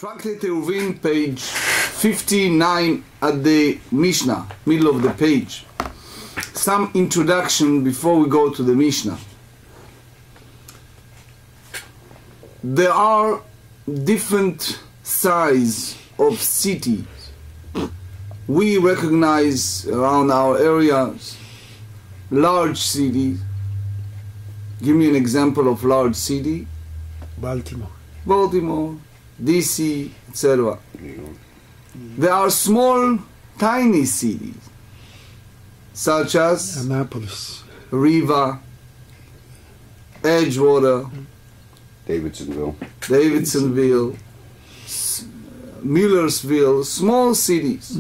Tractate Yiruvin, page 59 at the Mishnah, middle of the page. Some introduction before we go to the Mishnah. There are different size of cities. We recognize around our areas large cities. Give me an example of large city. Baltimore, DC, etc. There are small, tiny cities, such as Annapolis, Riva, Edgewater, Davidsonville, Millersville, small cities.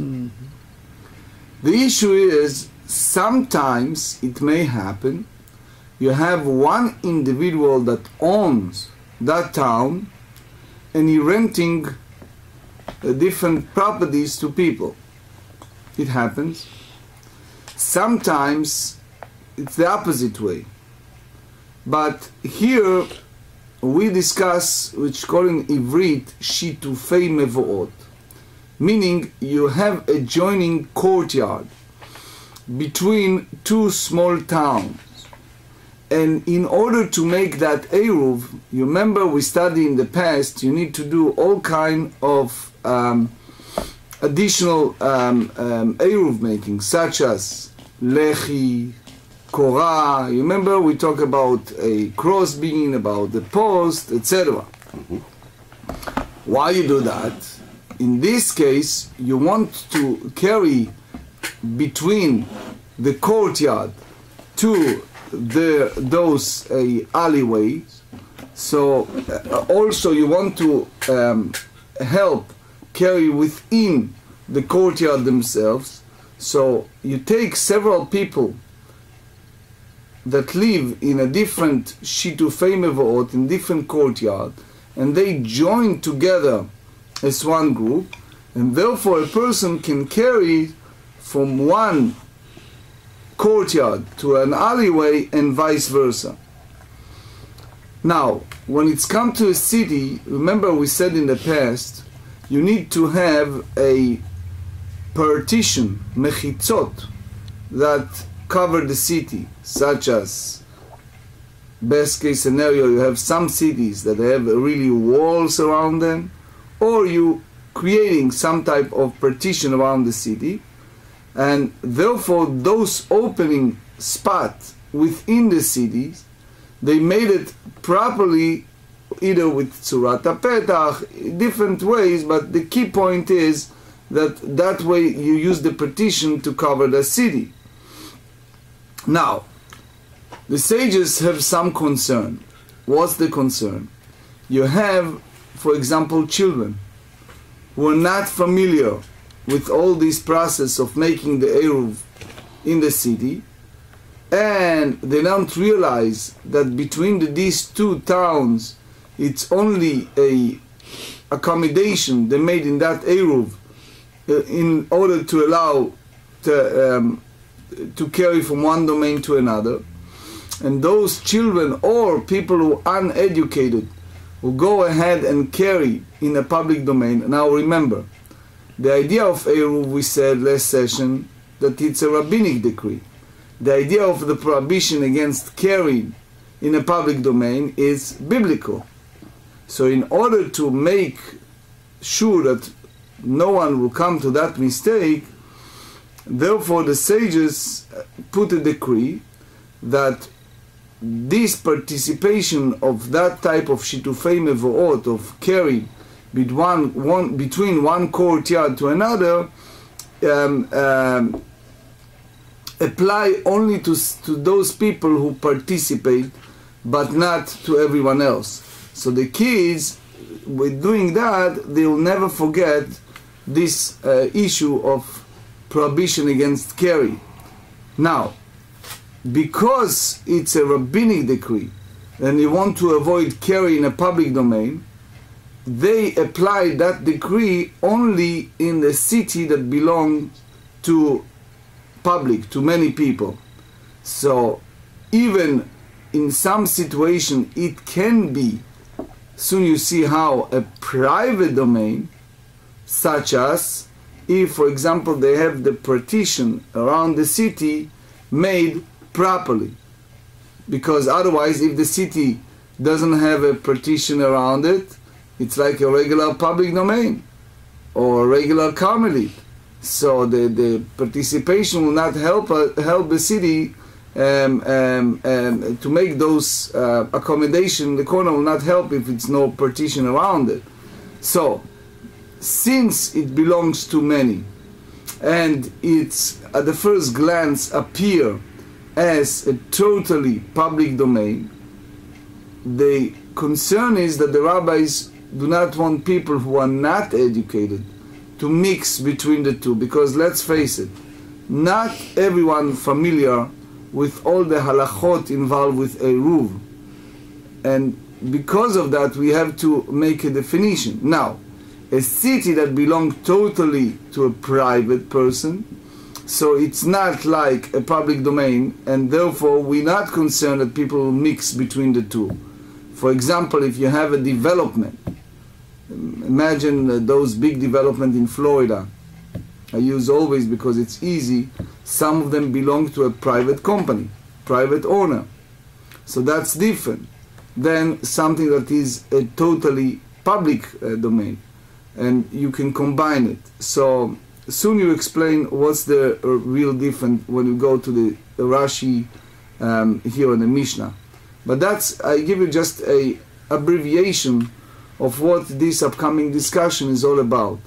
The issue is, sometimes it may happen, you have one individual that owns that town and he renting different properties to people. It happens. Sometimes it's the opposite way. But here we discuss, which call in Ivrit, shitufei mevoot, meaning you have a joining courtyard between two small towns. And in order to make that Eruv, you remember we studied in the past, you need to do all kind of additional Eruv making, such as Lechi, Korah. You remember we talked about a crossbeam, about the post, etc. Why you do that? In this case, you want to carry between the courtyard to those alleyways. So also you want to help carry within the courtyard themselves. So you take several people that live in a different shitufei mevoot, in different courtyard, and they join together as one group, and therefore a person can carry from one courtyard to an alleyway and vice versa. Now, when it's come to a city, remember we said in the past, you need to have a partition, mechitzot, that cover the city, such as, best case scenario, you have some cities that have really walls around them, or you creating some type of partition around the city, and therefore those opening spots within the cities, they made it properly, either with tzurat petach, different ways, but the key point is that way you use the partition to cover the city. Now, the sages have some concern. What's the concern? You have, for example, children who are not familiar with all this process of making the Eruv in the city, and they don't realize that between these two towns it's only a accommodation they made in that Eruv in order to allow to carry from one domain to another. And those children or people who are uneducated who go ahead and carry in a public domain. Now remember, the idea of Eruv, we said last session, that it's a rabbinic decree. The idea of the prohibition against carrying in a public domain is biblical. So in order to make sure that no one will come to that mistake, therefore the sages put a decree that this participation of that type of shitufei mevoot, of carrying between one courtyard to another, apply only to those people who participate, but not to everyone else. So the kids, with doing that, they will never forget this issue of prohibition against carry. Now, because it's a rabbinic decree, and you want to avoid carry in a public domain, they apply that decree only in the city that belongs to public, to many people. So even in some situation it can be soon you see how a private domain, such as if, for example, they have the partition around the city made properly. Because otherwise, if the city doesn't have a partition around it, it's like a regular public domain or a regular Carmelite. So the participation will not help the city to make those accommodation. The corner will not help if it's no partition around it. So, since it belongs to many, and it's at the first glance appear as a totally public domain, the concern is that the rabbis do not want people who are not educated to mix between the two, because let's face it, not everyone familiar with all the halachot involved with Eruv, and because of that we have to make a definition. Now, a city that belongs totally to a private person, so it's not like a public domain, and therefore we're not concerned that people mix between the two. For example, if you have a development, imagine those big developments in Florida. I use always because it's easy. Some of them belong to a private company, private owner. So that's different than something that is a totally public domain. And you can combine it. So soon you explain what's the real difference when you go to the Rashi here in the Mishnah. But that's, I give you just a abbreviation of what this upcoming discussion is all about.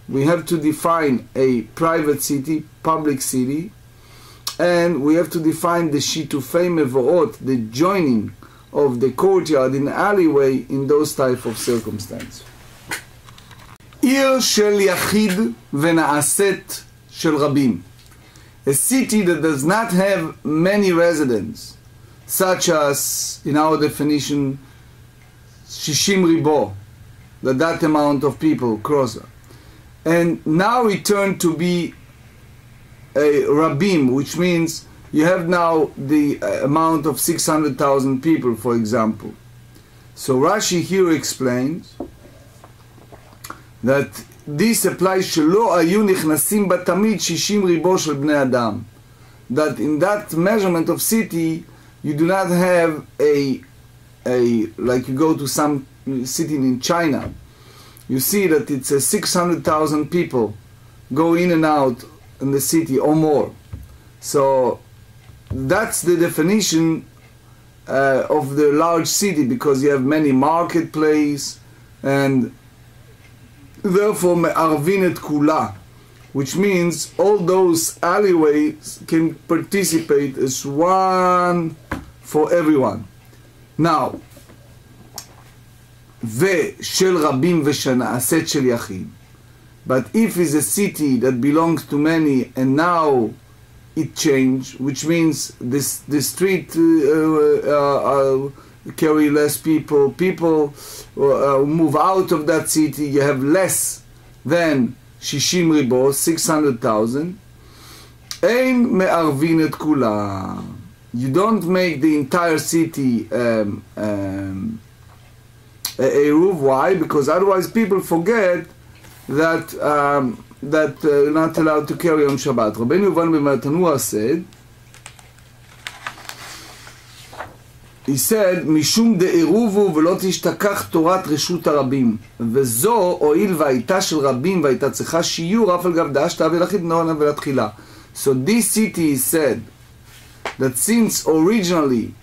We have to define a private city, public city, and we have to define the shitufei mevorot, the joining of the courtyard in the alleyway in those type of circumstances. עיר של יחיד ונעשית של רבים. A city that does not have many residents, such as, in our definition, 60 ribo, that amount of people, crosser. And now it turned to be a rabim, which means you have now the amount of 600,000 people, for example. So Rashi here explains that this applies שלא היו נכנסים בה תמיד 60 ריבו של בני אדם. That in that measurement of city, you do not have a like you go to some city in China, you see that it's 600,000 people go in and out in the city or more. So that's the definition of the large city, because you have many marketplaces, and therefore me'arvin et kula, which means all those alleyways can participate as one for everyone. Now, ושל רבים ושנעשית של יחיד. But if it's a city that belongs to many and now it changed, which means the street carry less people, move out of that city, you have less than 60 ריבו, 600,000, אין מערבין את כולה. You don't make the entire city Eruv. Why? Because otherwise people forget that you're not allowed to carry on Shabbat. Rabbi Yuvon B'Matanua said, he said, משום דעירובו ולא תשתכח תורת רשות הרבים, וזו הואיל והייתה של רבים והייתה צריכה שיעור אף על גב דאשתא ולכית נעונה ולתחילה. So this city is said that since originally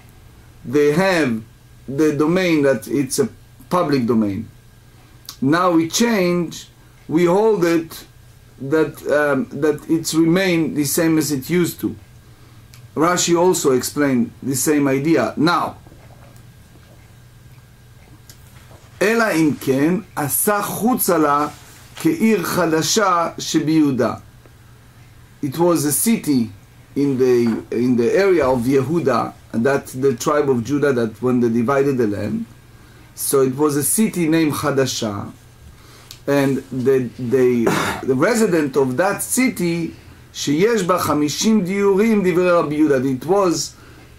they have the domain that it's a public domain, now we change, we hold it that it's remained the same as it used to. Rashi also explained the same idea. Now, אלא אם כן עשה חוצה לה כעיר חדשה שביהודה. It was a city in the area of Yehuda, that the tribe of Judah, that when they divided the land. So it was a city named Hadasha, and the resident of that city, שיש בה 50 דיורים דברי רבי יהודה, it was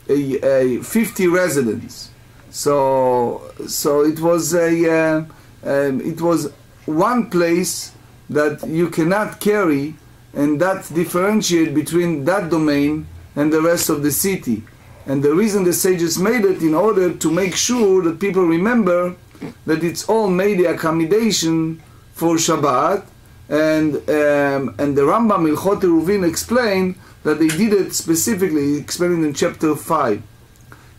a 50 residents. So it was it was one place that you cannot carry, and that differentiate between that domain and the rest of the city. And the reason the sages made it, in order to make sure that people remember that it's all made the accommodation for Shabbat. And the Rambam Ilchot Eiruvin explained that they did it specifically, explained in chapter 5.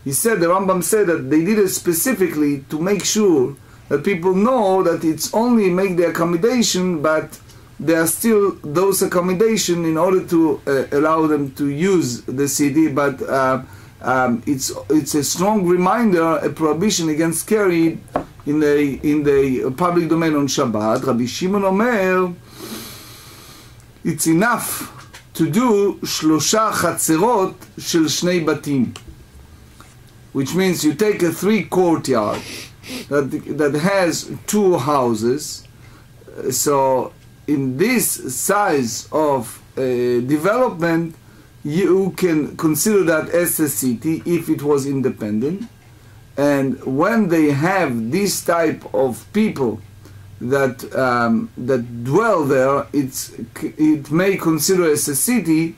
The Rambam said that they did it specifically to make sure that people know that it's only make the accommodation, but there are still those accommodation in order to allow them to use the city. But it's a strong reminder, a prohibition against carry in the public domain on Shabbat. Rabbi Shimon Omer, it's enough to do 3 chatzerot shel 2 batim, which means you take a 3 courtyard that has 2 houses. So in this size of development, you can consider that as a city if it was independent. And when they have this type of people that dwell there, it may consider as a city,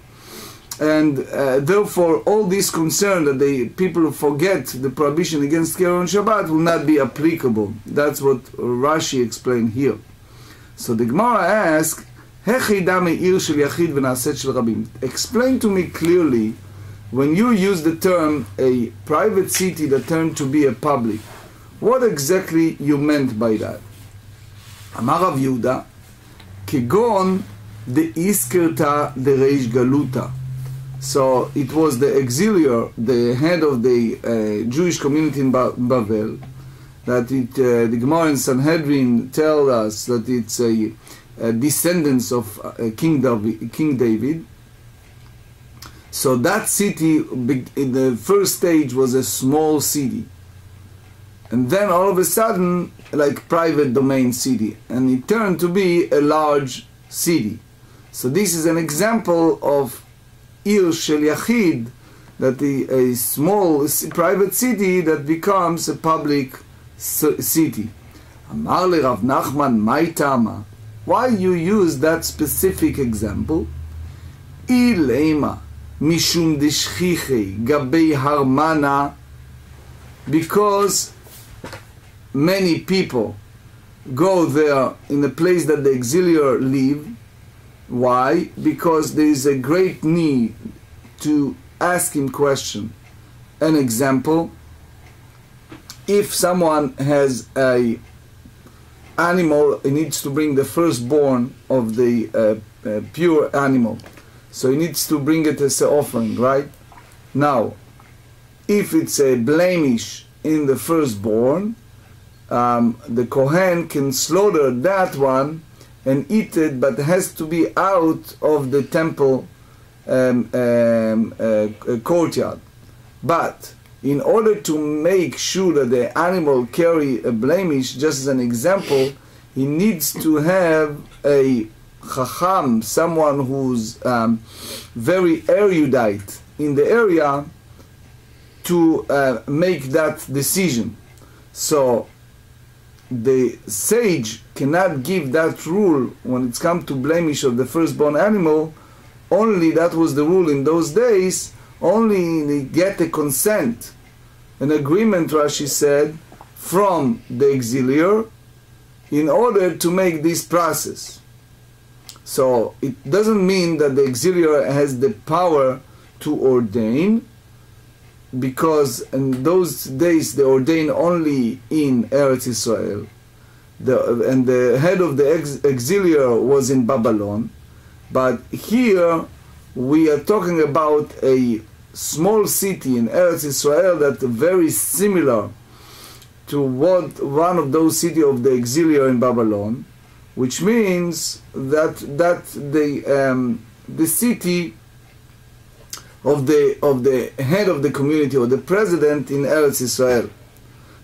and therefore all this concern that the people forget the prohibition against carry on Shabbat will not be applicable. That's what Rashi explained here. So the Gemara asks, explain to me clearly, when you use the term a private city that turned to be a public, what exactly you meant by that? Amar Rav Yehuda, Kegon de Iskerta de Reish Galuta. So it was the auxiliary, the head of the Jewish community in Bavel, that the Gemara in Sanhedrin tell us that it's a descendants of King David. So that city in the first stage was a small city, and then all of a sudden, like private domain city, and it turned to be a large city. So this is an example of Ir Shel Yachid, that a small private city that becomes a public city. Amar le Rav Nachman, Mai Tama, why you use that specific example? Ilema mishum deshchiche gabei harmana, because many people go there in the place that the auxiliary live. Why? Because there is a great need to ask him question. An example, if someone has a animal, he needs to bring the firstborn of the pure animal, so he needs to bring it as an offering, right? Now, if it's a blemish in the firstborn, the Kohen can slaughter that one and eat it, but it has to be out of the temple courtyard. But in order to make sure that the animal carry a blemish, just as an example, he needs to have a chacham, someone who's very erudite in the area, to make that decision. So the sage cannot give that rule when it's come to blemish of the firstborn animal. Only that was the rule in those days. Only they get a consent, an agreement, Rashi said, from the auxiliary in order to make this process. So it doesn't mean that the auxiliary has the power to ordain, because in those days they ordain only in Eretz Israel, and the head of the auxiliary was in Babylon. But here we are talking about a small city in Eretz Israel that's very similar to what one of those cities of the auxiliary in Babylon, which means that the city of the head of the community, or the president in Eretz Israel.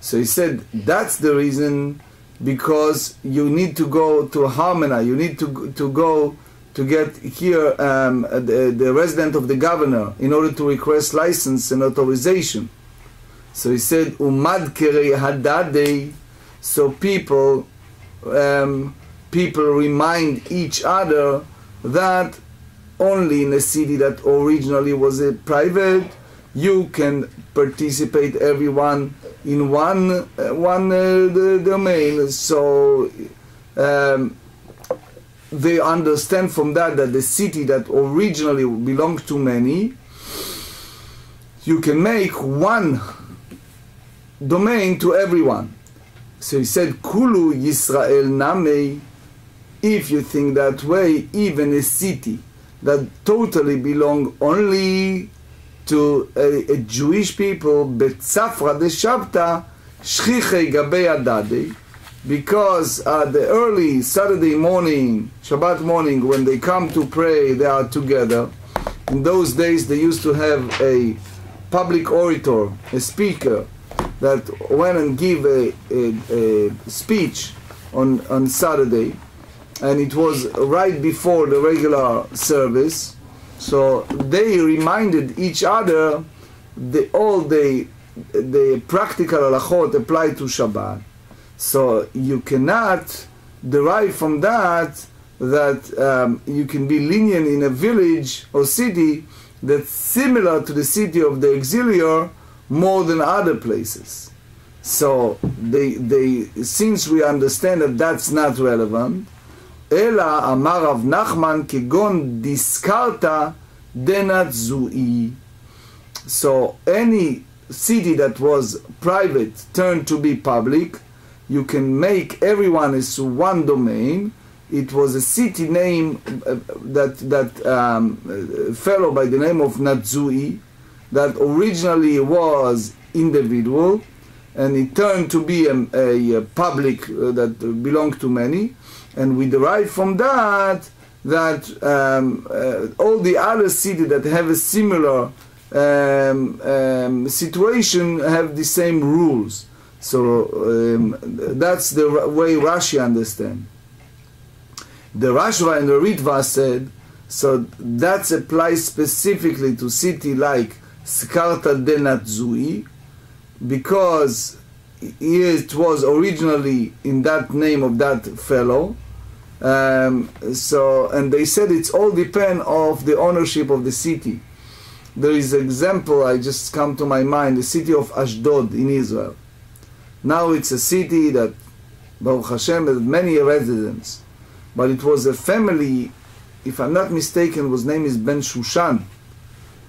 So he said that's the reason, because you need to go to harmonize, you need to go to get here the resident of the governor in order to request license and authorization. So he said, Umad kerei hadadei. So people remind each other that only in a city that originally was a private, you can participate everyone in one domain. So they understand from that the city that originally belonged to many, you can make one domain to everyone. So he said, Kulu Yisrael Namei. If you think that way, even a city that totally belong only to a Jewish people, Betzafra de Shabta, Shchichei Gabei Adadei, because at the early Saturday morning, Shabbat morning, when they come to pray, they are together. In those days, they used to have a public orator, a speaker, that went and give a speech on Saturday, and it was right before the regular service. So they reminded each other all the practical halachot apply to Shabbat. So you cannot derive from that you can be lenient in a village or city that's similar to the city of the auxiliary more than other places. So since we understand that that's not relevant, Ela amar Rav Nachman kegon diskarta denat zui. So any city that was private turned to be public, you can make everyone as one domain. It was a city name fellow by the name of Natzui, that originally was individual, and it turned to be a public that belonged to many. And we derive from that all the other cities that have a similar situation have the same rules. So that's the way Rashi understands. The Rashba and the Ritva said, so that applies specifically to city like Skarta Denat Zui, because it was originally in that name of that fellow. And they said it's all depend of the ownership of the city. There is an example I just come to my mind, the city of Ashdod in Israel. Now it's a city that Baruch Hashem has many residents, but it was a family, if I'm not mistaken, whose name is Ben Shushan,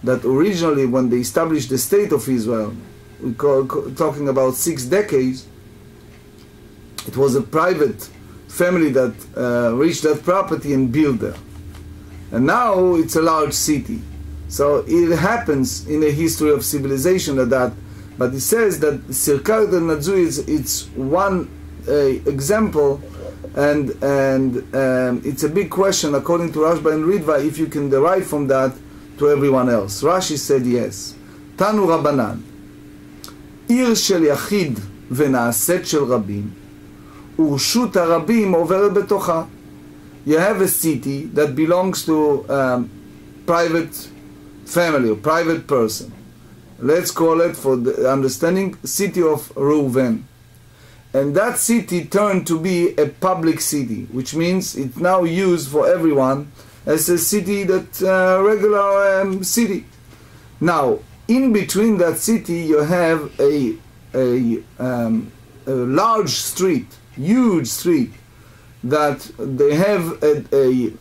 that originally when they established the state of Israel, talking about 6 decades, it was a private family that reached that property and built there. And now it's a large city. So it happens in the history of civilization that, but it says that Sirkat al-Nadzui it's one example, and it's a big question according to Rashba and Ritva if you can derive from that to everyone else. Rashi said yes. Tanu Rabbanan, עיר של יחיד ונעשית של רבים, ורשות הרבים עוברת בתוכה. You have a city that belongs to private family or private person. Let's call it, for the understanding, city of Reuven. And that city turned to be a public city, which means it's now used for everyone as a city, that regular city. Now, in between that city, you have a large street, huge street, that they have a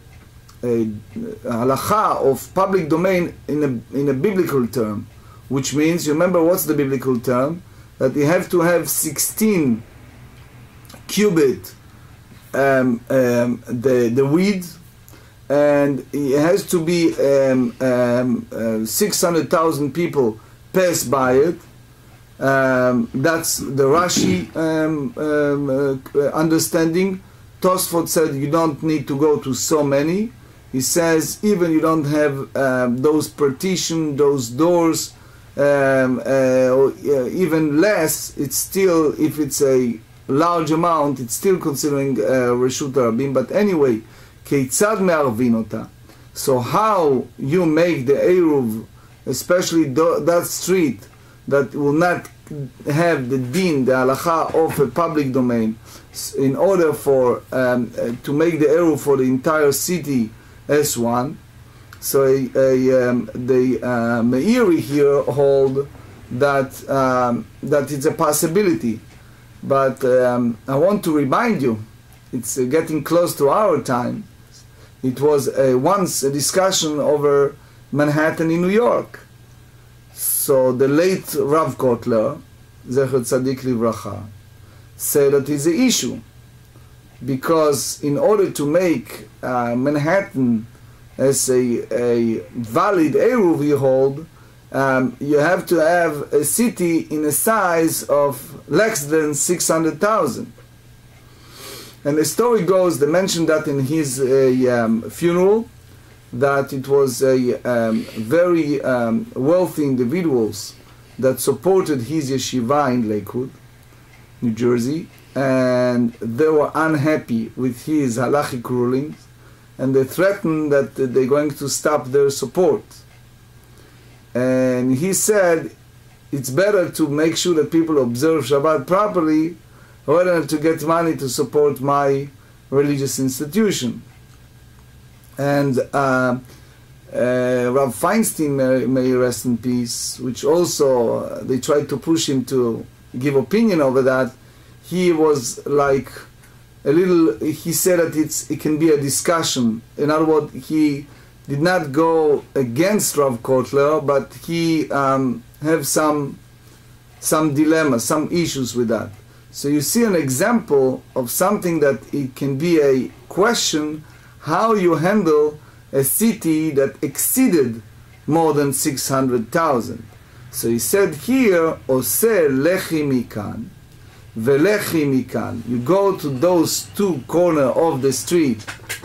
halacha of public domain in a biblical term, which means, you remember what's the biblical term? That you have to have 16 cubit the width, and it has to be 600,000 people pass by it. That's the Rashi understanding. Tosfot said you don't need to go to so many. He says even you don't have those partition, those doors, or even less, it's still, if it's a large amount, it's still considering Reshut Rabim. But anyway, Keitzad me'arvin ota. So how you make the Eruv, especially that street, that will not have the din, the halacha of a public domain, in order for to make the eruv for the entire city as one. So the Meiri here hold that that it's a possibility, but I want to remind you, it's getting close to our time. It was once a discussion over Manhattan in New York. So the late Rav Kotler, Zecher Tzadik Livracha, said that it's an issue, because in order to make Manhattan as a valid eruv, you hold, you have to have a city in a size of less than 600,000. And the story goes, they mentioned that in his funeral, that it was a very wealthy individuals that supported his yeshiva in Lakewood, New Jersey, and they were unhappy with his halachic rulings, and they threatened that they're going to stop their support. And he said, it's better to make sure that people observe Shabbat properly rather than to get money to support my religious institution. And Rav Feinstein, may rest in peace, which also they tried to push him to give opinion over that, he was like a little, he said that it can be a discussion. In other words, he did not go against Rav Kotler, but he have some dilemma, some issues with that. So you see an example of something that it can be a question, how you handle a city that exceeded more than 600,000. So he said here, Oseh lechi mikan, velechi mikan. You go to those two corners of the street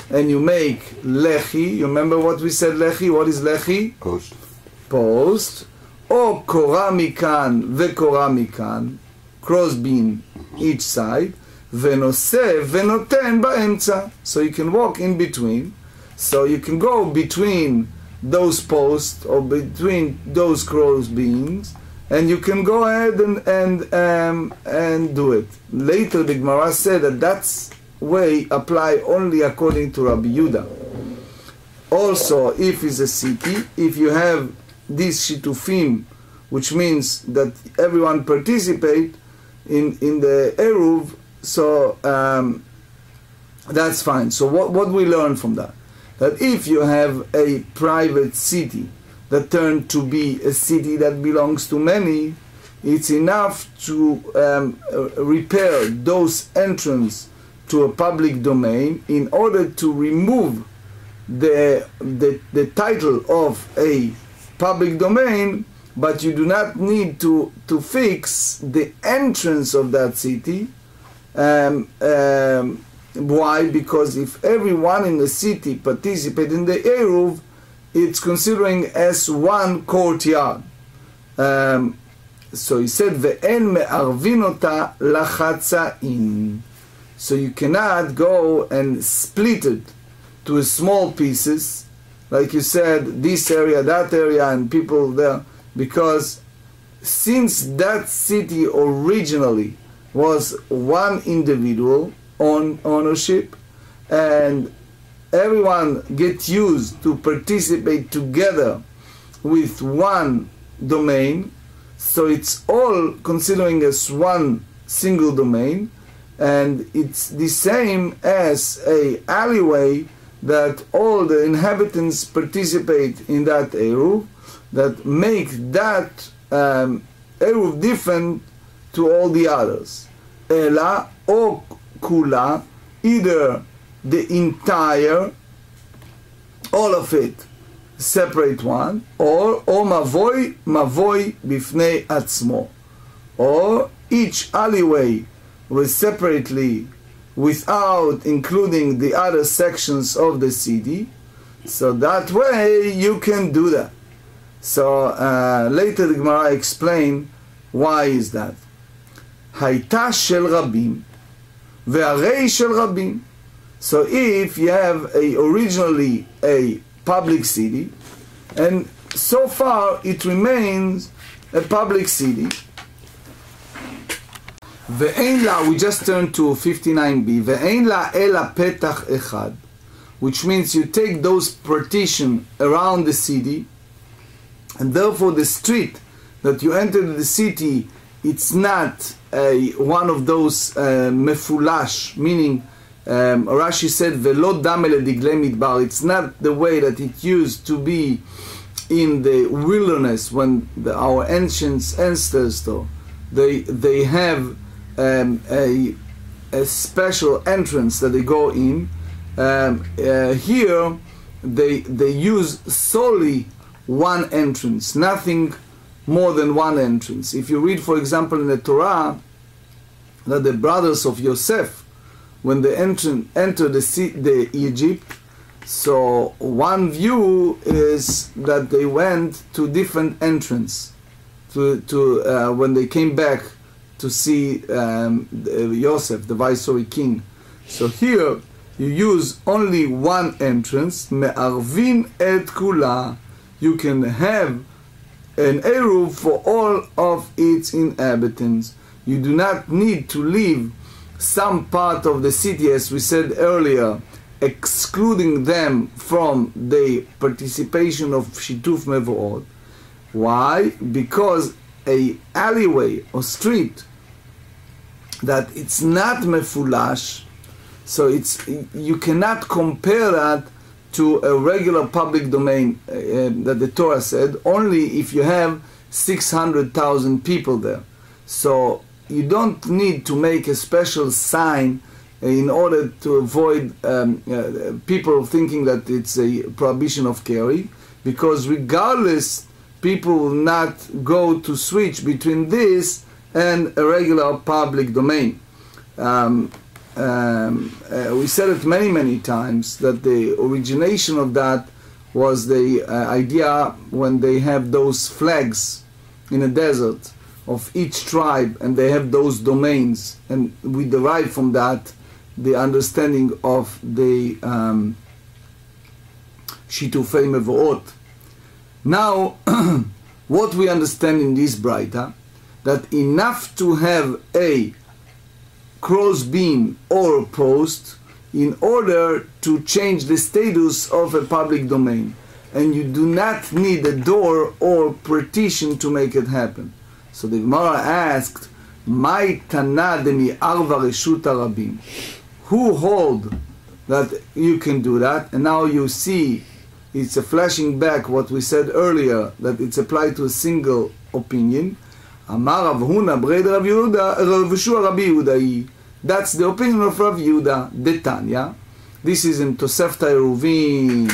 and you make lechi. You remember what we said lechi? What is lechi? Post. Post. Or kora mikan vekora mikan. Crossbeam each side. Venoseh venoten ba'emtza. So you can walk in between. So you can go between those posts or between those crossbeams, and you can go ahead and do it. Later the Gemara said that that's way apply only according to Rabbi Yehuda. Also, if it's a city, if you have this shitufim, which means that everyone participate in the eruv, so that's fine. So what we learn from that? That if you have a private city that turned to be a city that belongs to many, it's enough to repair those entrances to a public domain in order to remove the title of a public domain, but you do not need to fix the entrance of that city. Why? Because if everyone in the city participate in the eruv, it's considering as one courtyard. So he said, "Ve'en me'arvin ota lachatzain." So you cannot go and split it to small pieces, like you said, this area, that area, and people there, because since that city originally was one individual ownership, and everyone get used to participate together with one domain, so it's all considering as one single domain, and it's the same as a alleyway that all the inhabitants participate in that eruv, that make that eruv different to all the others. Ela or kula, either the entire, all of it, separate one, or mavoi bifnei atzmo, or each alleyway was separately without including the other sections of the city. So that way you can do that. So later the Gemara explain why is that. Hayta shel rabim ve'arei shel rabim. So if you have originally a public city, and so far it remains a public city, ואין לה, we just turned to 59b, ואין לה אלא פתח אחד, which means you take those partition around the city, and therefore the street that you enter the city, it's not one of those mefulash, meaning Rashi said velo dame ledigle midbar. It's not the way that it used to be in the wilderness when our ancient ancestors, though, they have a special entrance that they go in. Here they use solely one entrance, nothing more than one entrance. If you read, for example, in the Torah, that the brothers of Yosef, when they enter the Egypt, so one view is that they went to different entrance when they came back to see Yosef, the viceroy king. So here you use only one entrance, Me'arvin et kula. You can have an Eruv for all of its inhabitants. You do not need to leave some part of the city, as we said earlier, excluding them from the participation of Shituf Mevo'ot. Why? Because a alleyway or street that it's not mefulash, so you cannot compare that to a regular public domain that the Torah said, only if you have 600,000 people there. So you don't need to make a special sign in order to avoid people thinking that it's a prohibition of carry, because regardless, people will not go to switch between this and a regular public domain. We said it many times that the origination of that was the idea when they have those flags in a desert of each tribe, and they have those domains, and we derive from that the understanding of the Shitufei Mevo'ot. Now, what we understand in this Braita, that enough to have a crossbeam or post in order to change the status of a public domain, and you do not need a door or partition to make it happen. So the Gemara asked, "Mai tana demi arva reshut harabim?" Who hold that you can do that? And now you see it's a flashing back what we said earlier, that it's applied to a single opinion. Amar Rav Huna b'reid Rav Yehuda, Rav Yeshua Rabbi Yehuda. That's the opinion of Rav Yehuda, Detanya. This is in Tosefta Eiruvin,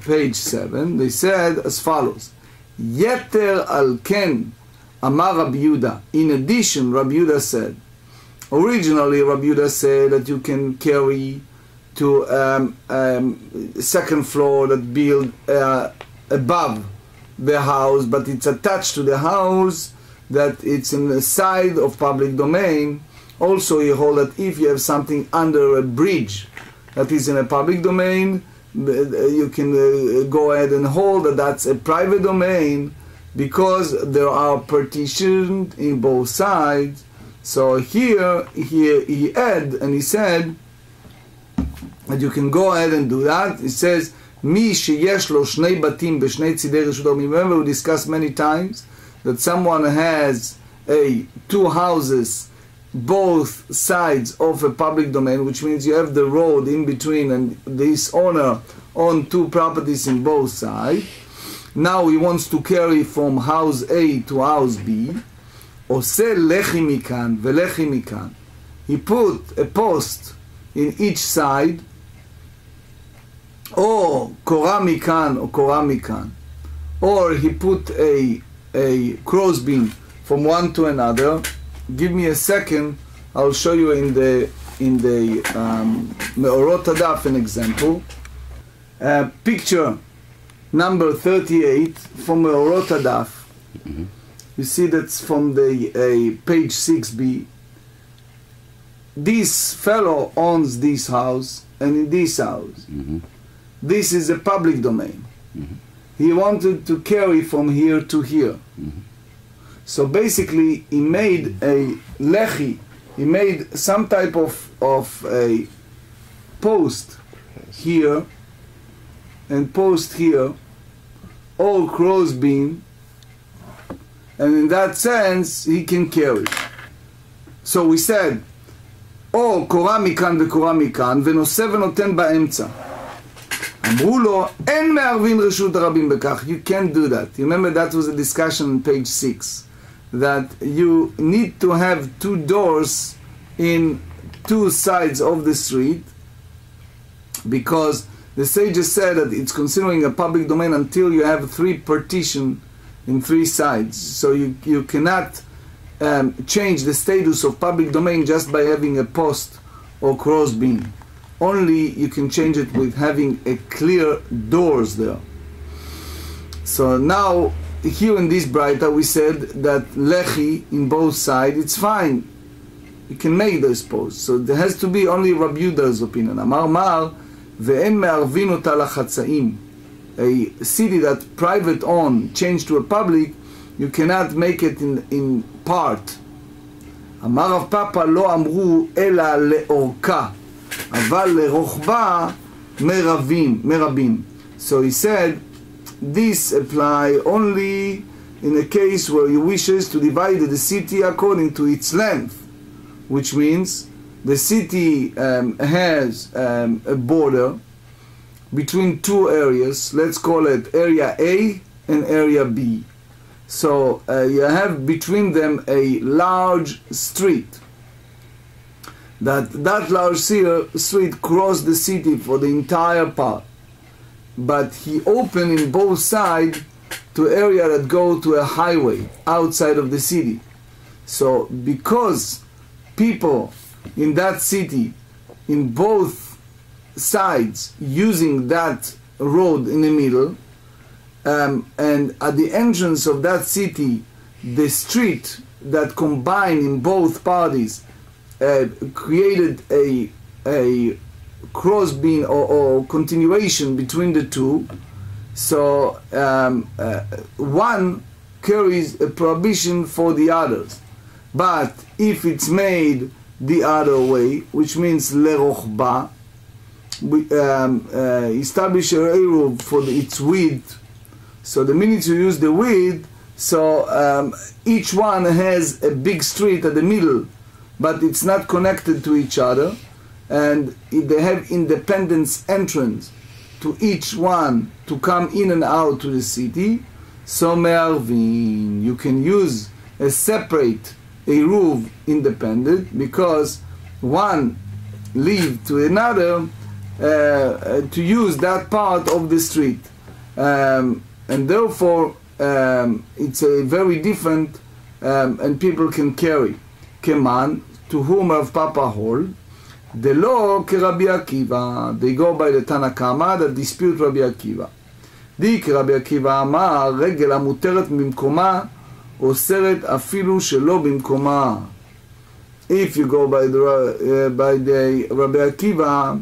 page 7. They said as follows: Yeter al ken Amar Rabbi Yehuda. In addition, Rabbi Yehuda said, originally Rabbi Yehuda said that you can carry to second floor that build above the house, but it's attached to the house, that it's in the side of public domain. Also, he hold that if you have something under a bridge that is in a public domain, you can go ahead and hold that that's a private domain, because there are partitions in both sides. So here he add, and he said that you can go ahead and do that. It says, Mi sheyesh lo shnei batim b'shnei tzidei reshut harabim. Remember, we discussed many times that someone has two houses both sides of a public domain, which means you have the road in between, and this owner own two properties in both sides. Now he wants to carry from house A to house B. Ose lechi mikan velechi mikan. He put a post in each side, or kora mikan or kora mikan, or he put a crossbeam from one to another. Give me a second. I'll show you in the Me'orot Hadaf an example. Picture number 38 from Me'orot Hadaf. Mm-hmm. You see that's from the page 6b. This fellow owns this house, and in this house, mm-hmm. This is a public domain. Mm-hmm. He wanted to carry from here to here. Mm-hmm. So basically, he made a lechi he made some type of a post here and post here, all cross beam, and in that sense he can carry. So we said, או קורה מכאן וקורה מכאן, ונושא ונותן באמצע. אמרו לו, אין מערבין רשות הרבים בכך. You can't do that. You remember that was a discussion on page 6, that you need to have two doors in two sides of the street, because the sages said that it's considering a public domain until you have 3 partition in 3 sides. So you cannot change the status of public domain just by having a post or cross beam. Only you can change it with having a clear doors there. So now here in this Braita we said that lechi in both sides, it's fine. You can make those posts. So there has to be only Rabbi Yuda's opinion. Amar Mar ve'en me'arvin ota lachatzaim. A city that private owned changed to a public, you cannot make it in part. אמר רב פאפא לא אמרו אלא לאורכה, אבל לרוחבה מרבים. So he said, this apply only in a case where he wishes to divide the city according to its length, which means the city has a border between 2 areas. Let's call it area A and area B. So you have between them a large street. That large street crossed the city for the entire part. But he opened in both sides to area that go to a highway outside of the city. So because people in that city, in both sides, using that road in the middle, and at the entrance of that city, the street that combined in both parties created a cross beam or continuation between the two. So one carries a prohibition for the others. But if it's made the other way, which means lerochba, establish a eruv for its width. So the minute you use the width, so each one has a big street at the middle, but it's not connected to each other, and they have independent entrance to each one to come in and out to the city. So me'arvin, you can use a separate eruv independent, because one leave to another to use that part of the street, and therefore it's a very different, and people can carry. Keman, to whom Rav Papa hold, the law Rabbi Akiva, they go by the Tanakama that dispute Rabbi Akiva. די כרבי עקיבא אמר, רגל המותרת במקומה אוסרת אפילו שלא במקומה. If you go by the Rabbi Akiva,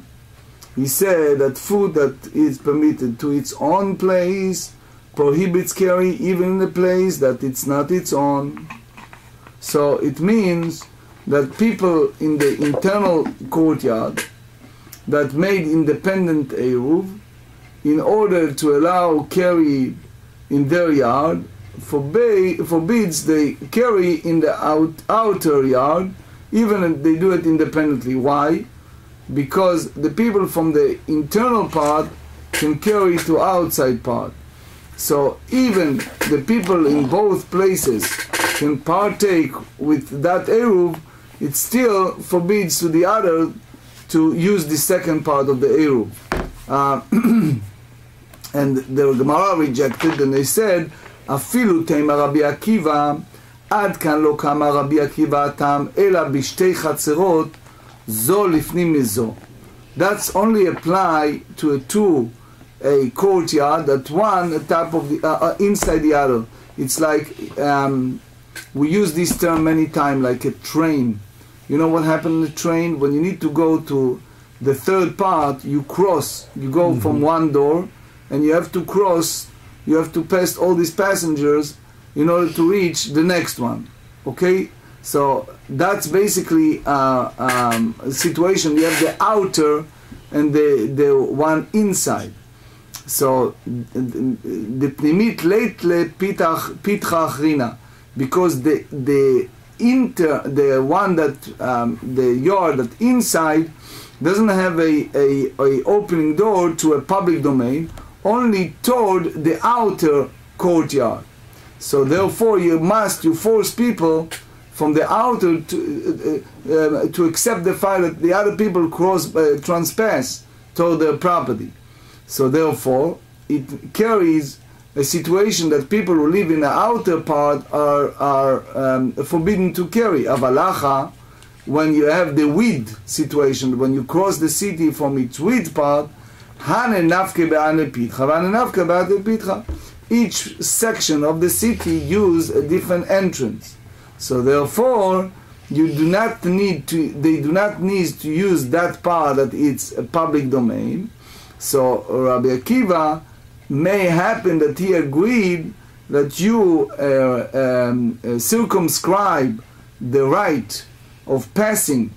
he said that food that is permitted to its own place prohibits carry even in the place that it's not its own. So it means that people in the internal courtyard that made independent eruv, in order to allow carry in their yard, forbids they carry in the outer yard, even if they do it independently. Why? Because the people from the internal part can carry to outside part. So even the people in both places can partake with that eruv, it still forbids to the other to use the second part of the eruv. And the Gemara rejected, and they said, "Afilu teima Rabbi Akiva, ad kan lo kama Rabbi Akiva tam ela b'shtei chatzerot zo lifnim mizo." That's only apply to a courtyard that one at top of the inside the other. It's like we use this term many times, like a train. You know what happened in the train? When you need to go to the third part, you cross. You go from one door, and you have to cross. You have to pass all these passengers in order to reach the next one. Okay? So that's basically a situation. You have the outer and the one inside. So the pnimit leit lepitcha achrina, because the one that the yard that inside doesn't have a opening door to a public domain, only toward the outer courtyard. So therefore you force people from the outer to accept the fact that the other people trespass toward their property. So therefore it carries a situation that people who live in the outer part are forbidden to carry. Avalacha, when you have the weed situation, when you cross the city from its weed part, each section of the city use a different entrance. So therefore, they do not need to use that part that it's a public domain. So Rabbi Akiva may happen that he agreed that you circumscribe the right of passing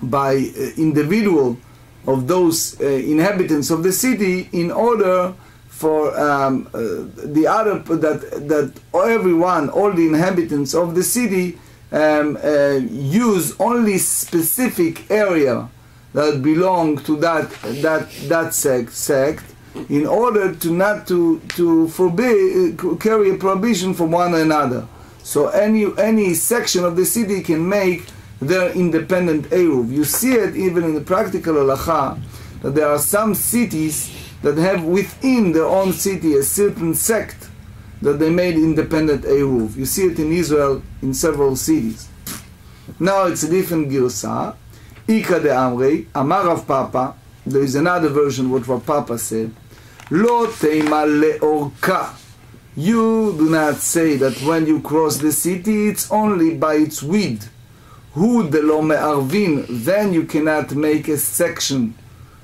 by individual of those inhabitants of the city in order for the other that everyone, all the inhabitants of the city use only specific area that belong to that sect in order to not to carry a prohibition from one another. So any section of the city can make their independent Eruv. You see it even in the practical halacha that there are some cities that have within their own city a certain sect that they made independent Eruv. You see it in Israel in several cities. Now it's a different girsa. Ika de Amrei, Amar Rav Papa. There is another version what Rav Papa said. Lo teima leorka. You do not say that when you cross the city it's only by its width. Hu de lo me'arvin. Then you cannot make a section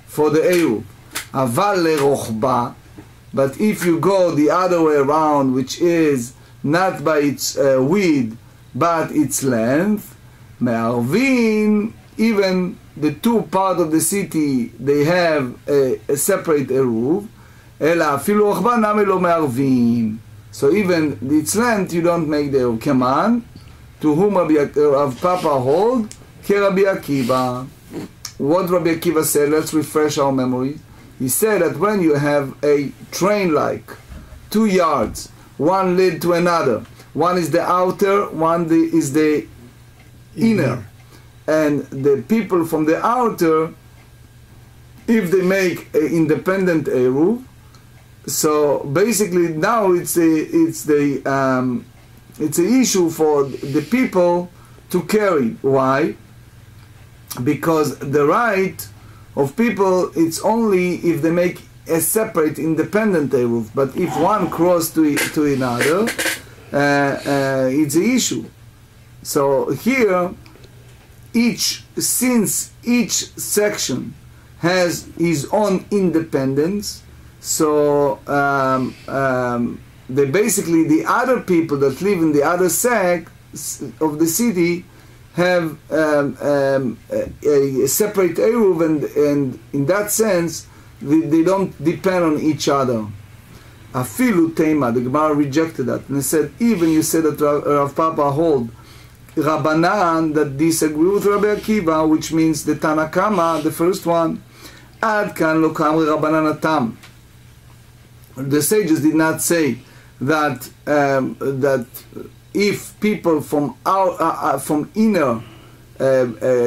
for the Eruv. Aval lerochba. But if you go the other way around, which is not by its width but its length, me'arvin, even the two parts of the city, they have a separate Eruv. Ela afilu rochba nami lo me'arvin. So even its length, you don't make the Eruv. Keman, to whom Rav Papa hold, ke Rabbi Akiva. What Rabbi Akiva said, let's refresh our memory. He said that when you have a train-like 2 yards, one lead to another, one is the outer, one is the inner. And the people from the outer, if they make an independent Eruv, so basically now it's the issue for the people to carry. Why? Because the right of people, it's only if they make a separate independent Eruv. But if one cross to another, it's an issue. So here, since each section has his own independence, so they basically, the other people that live in the other sect of the city have a separate Eruv, and in that sense they don't depend on each other. Afilu Tema, the Gemara rejected that, and they said, even you said that Rav Papa hold Rabbanan that disagree with Rabbi Akiva, which means the Tanakama, the first one, Ad kan lo kamri Rabbanan atam. The sages did not say that that if people from inner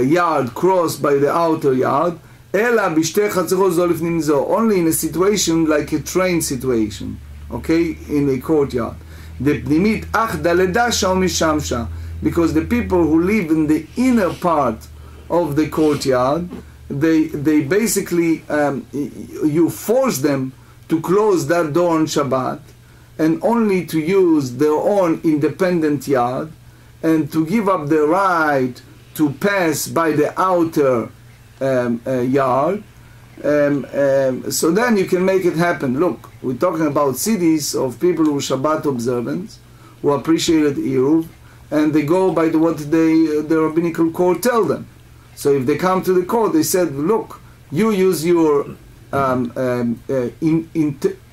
yard cross by the outer yard, ela b'shtei chatzerot zo lifnim zo, only in a situation like a train situation, okay, in a courtyard. The pnimit ach daleda sham mishamsha, because the people who live in the inner part of the courtyard, they basically you force them to close that door on Shabbat and only to use their own independent yard and to give up the right to pass by the outer yard. So then you can make it happen. Look, we're talking about cities of people who are Shabbat observants, who appreciated Eruv, and they go by what the rabbinical court tell them. So if they come to the court, they said, look, you use your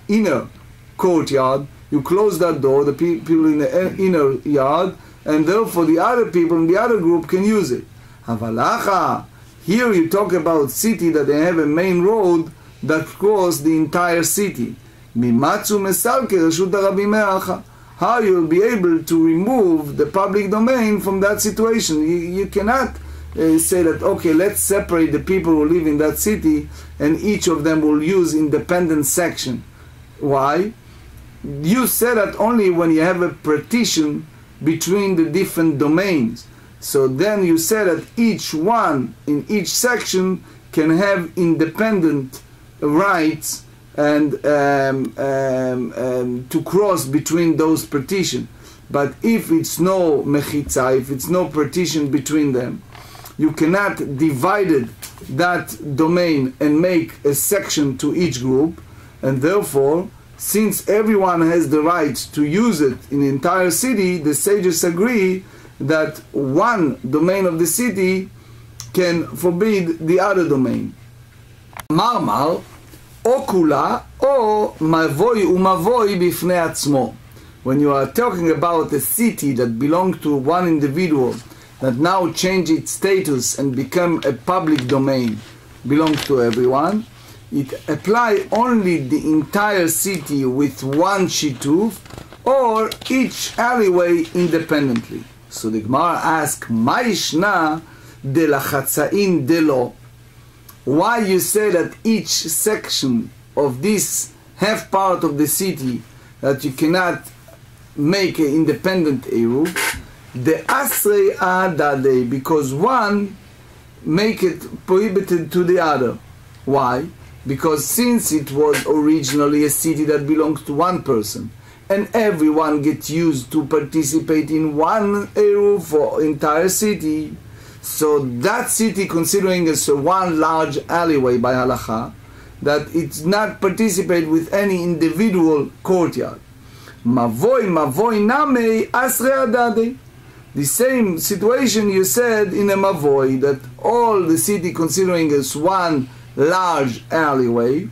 inner courtyard, you close that door, the people in the inner yard, and therefore the other people in the other group can use it. Havalacha, here you talk about city that they have a main road that crosses the entire city. Mimatsu mesalke reshut harabim me'acha. How you will be able to remove the public domain from that situation? You cannot say that, okay, let's separate the people who live in that city and each of them will use independent section. Why? You say that only when you have a partition between the different domains. So then you say that each one in each section can have independent rights and to cross between those partitions. But if it's no mechitza, if it's no partition between them, you cannot divide that domain and make a section to each group, and therefore, since everyone has the right to use it in the entire city, the sages agree that one domain of the city can forbid the other domain. Marmar, או כולה, או מבוי ומבוי בפני עצמו. When you are talking about a city that belongs to one individual, that now change its status and become a public domain, belongs to everyone, it apply only the entire city with one shituf, or each alleyway independently. So the Gemara asks, Ma yishna de lachatzain de lo? Why you say that each section of this half part of the city that you cannot make an independent eruv? The asrei adade, because one make it prohibited to the other. Why? Because since it was originally a city that belongs to one person, and everyone gets used to participate in one eruv for entire city, so that city, considering as one large alleyway by halacha, that it's not participate with any individual courtyard. Mavoi name asrei adade. The same situation you said in a mavoi, that all the city considering as one large alleyway,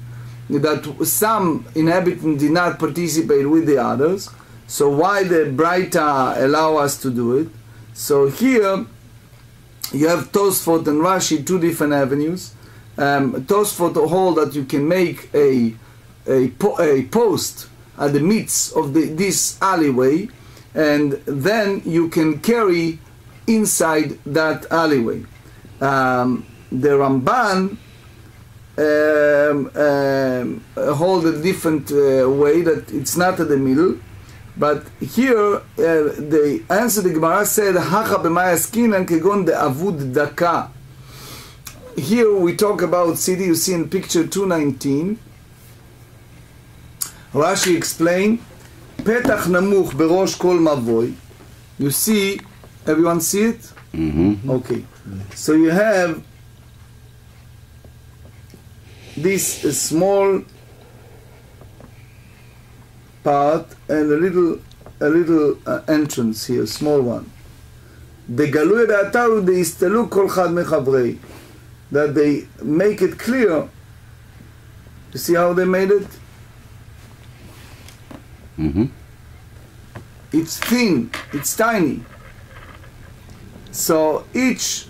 that some inhabitants did not participate with the others. So why the Braita allow us to do it? So here you have Tosfot and Rashi, two different avenues. Tosfot hold that you can make a post at the midst of this alleyway, and then you can carry inside that alleyway. The Ramban hold a different way, that it's not at the middle, but here the answer the Gemara said, Hacha b'may askinan kegon de'avud daka. Here we talk about city, you see in picture 219. Rashi explained, Petach namuch berosh kol mavoi. You see, everyone see it? Mm-hmm. Okay. So you have this small part and a little entrance here, small one. דגלוי באתר ודהסתלו כל אחד מחברי. That they make it clear. You see how they made it? Mm-hmm. It's thin, it's tiny. So each,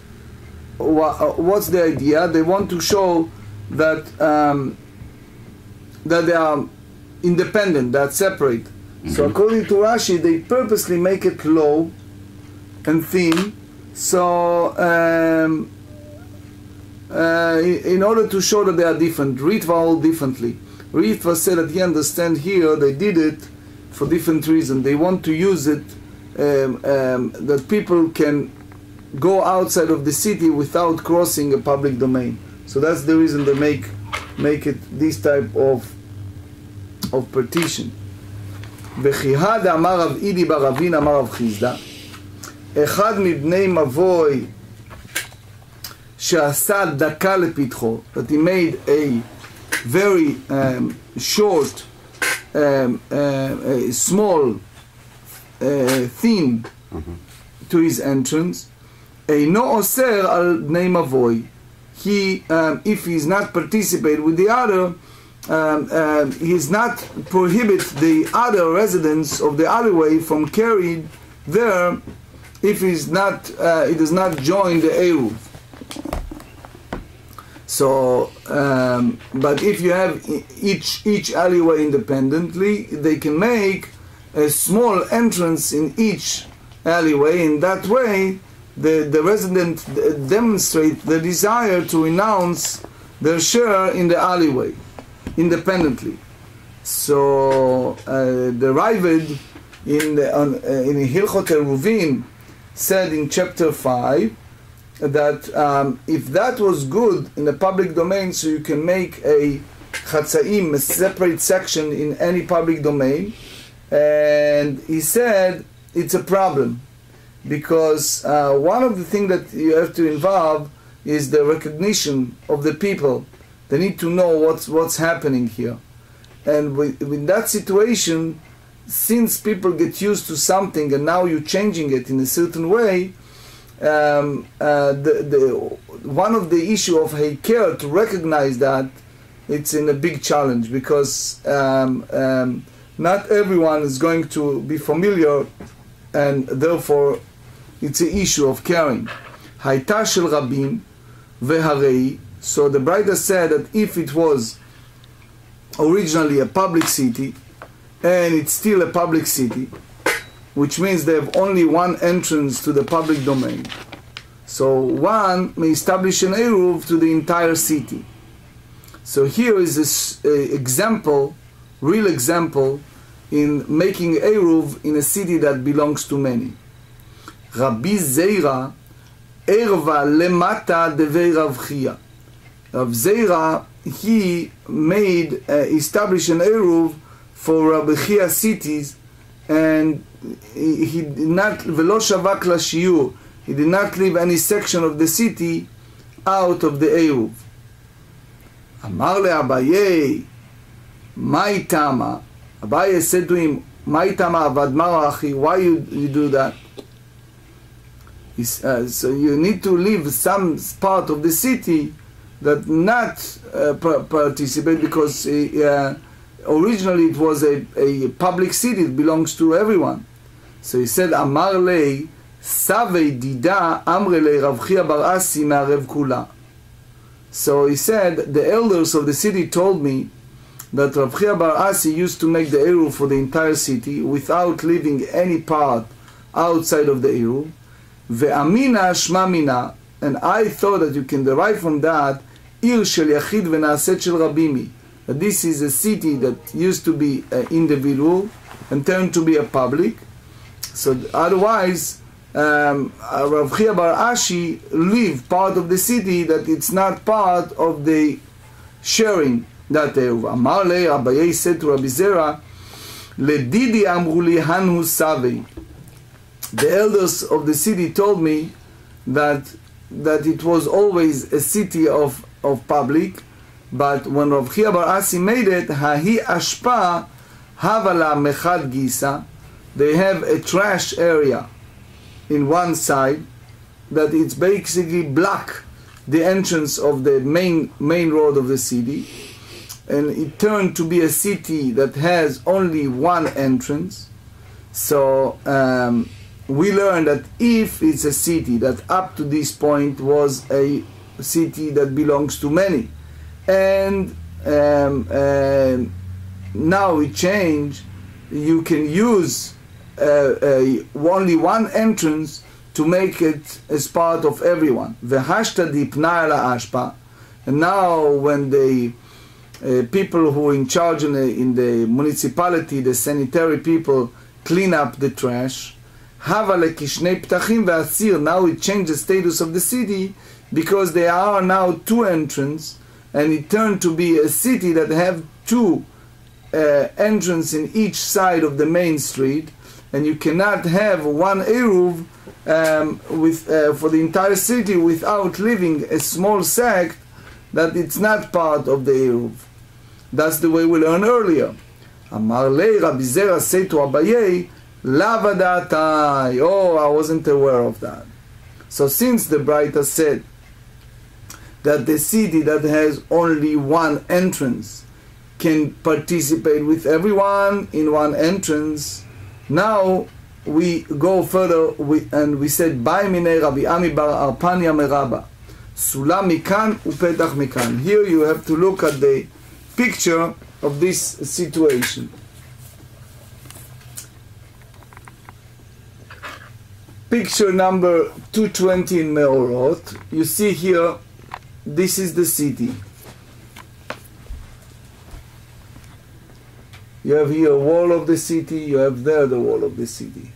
what's the idea? They want to show that that they are independent, that separate. Mm-hmm. So according to Rashi, they purposely make it low and thin, so in order to show that they are different. Ritva hold differently. Ritva said that he understand here they did it for different reasons. They want to use it that people can go outside of the city without crossing a public domain. So that's the reason they make it this type of partition. וכיהד אמר רב אידי ברבין אמר רב חיסדא, אחד מבני מבוי שעשה דקה לפתחו, that he made a very short, small, thin to his entrance. Eino oser al bnei mavoi. He, if he's not participate with the other, he's not prohibit the other residents of the alleyway from carrying there if he's not, he does not join the Eruv. So, but if you have each alleyway independently, they can make a small entrance in each alleyway. In that way, the resident demonstrate the desire to renounce their share in the alleyway independently. So the Ravid in Hilchot Eiruvin said in chapter 5 that if that was good in the public domain, so you can make a chatzaim, a separate section in any public domain, and he said it's a problem because one of the things that you have to involve is the recognition of the people. They need to know what's happening here, and with that situation, since people get used to something and now you're changing it in a certain way, one of the issue of Heiker to recognize that it's in a big challenge because not everyone is going to be familiar, and therefore it's an issue of caring. Haita shel rabim veharei. So the Braita said that if it was originally a public city and it's still a public city, which means they have only one entrance to the public domain, so one may establish an Eruv to the entire city. So here is this example, real example, in making Eruv in a city that belongs to many. Rabbi Zeira erva lemata devei Rav Chia. Rav Zeira, he made, established an Eruv for Rabbi Chia cities, and he did not, velo shavak lashiur, he did not leave any section of the city out of the Eruv. Amar le Abaye, mai tama. Abaye said to him, mai tama avad marachi, why you do that? So you need to leave some part of the city that not participate, because originally it was a public city, it belongs to everyone. So he said, Amar lei savei dida amre lei Rav Chia bar Asi ma'arev kula. So he said, the elders of the city told me that Rav Chia bar Asi used to make the Eruv for the entire city without leaving any part outside of the Eruv. Ve'amina shma mina, and I thought that you can derive from that Ir shel yachid ve'naaset shel rabimi, that this is a city that used to be an individual and turned to be a public. So otherwise, Rav Chia bar Ashi leave part of the city that it's not part of the sharing that Eruv. Amar le Abaye said to Rabbi Zera, Ledidi amru li hanhu savei. The elders of the city told me that it was always a city of public, but when Rav Chia bar Asi made it, Hahi Ashpa Havala Mechad Gisa, they have a trash area in one side that it's basically block the entrance of the main road of the city, and it turned to be a city that has only one entrance. So we learned that if it's a city that up to this point was a city that belongs to many, and now it changed, you can use only one entrance to make it as part of everyone. V'hashta dipna ala ashpa. And now when the people who are in charge in the municipality, the sanitary people, clean up the trash, hava lekishnei ptachim ve'asir, now it changed the status of the city, because there are now two entrances, and it turned to be a city that have two entrances in each side of the main street, and you cannot have one Eruv for the entire city without leaving a small sect that it's not part of the Eruv. That's the way we learned earlier. Amar lei Rabbi Zera say to Abaye, Lavadatai. Oh, I wasn't aware of that. So since the Braita said that the city that has only one entrance can participate with everyone in one entrance, now we go further and we said, Bai minei Rabbi Ami bar Arpania meraba. Sulam mikan upetach mikan. Here you have to look at the picture of this situation. Picture number 220 in Meorot. You see here, this is the city. You have here a wall of the city, you have there the wall of the city.